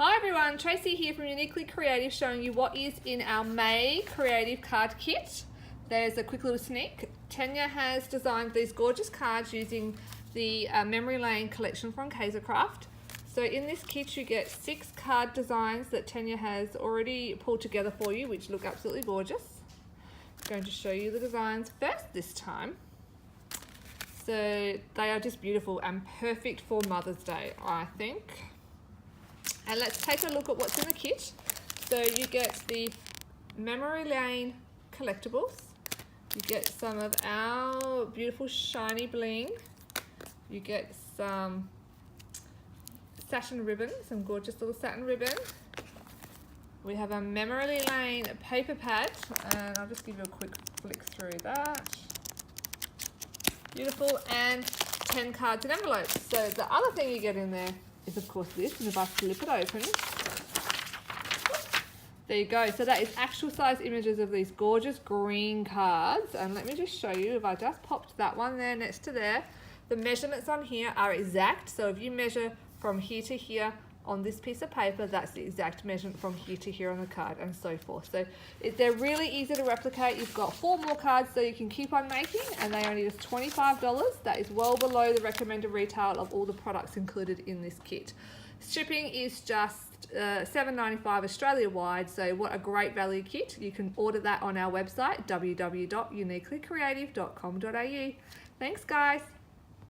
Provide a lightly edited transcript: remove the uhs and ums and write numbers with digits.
Hi everyone, Tracy here from Uniquely Creative showing you what is in our May Creative Card Kit. There's a quick little sneak. Tanya has designed these gorgeous cards using the Memory Lane collection from Kaisercraft. So in this kit you get 6 card designs that Tanya has already pulled together for you, which look absolutely gorgeous. I'm going to show you the designs first this time. So they are just beautiful and perfect for Mother's Day, I think. And let's take a look at what's in the kit. So you get the Memory Lane collectibles. You get some of our beautiful shiny bling. You get some satin ribbon, some gorgeous little satin ribbon. We have a Memory Lane paper pad, and I'll just give you a quick flick through that. Beautiful, and 10 cards and envelopes. So the other thing you get in there is of course this, and if I flip it open, there you go. So that is actual size images of these gorgeous green cards, and let me just show you. If I just popped that one there next to there, the measurements on here are exact. So if you measure from here to here on this piece of paper, that's the exact measurement from here to here on the card, and so forth. So they're really easy to replicate. You've got 4 more cards so you can keep on making, and they only just $25. That is well below the recommended retail of all the products included in this kit. Shipping is just $7.95 Australia wide, so what a great value kit. You can order that on our website www.uniquelycreative.com.au. Thanks guys.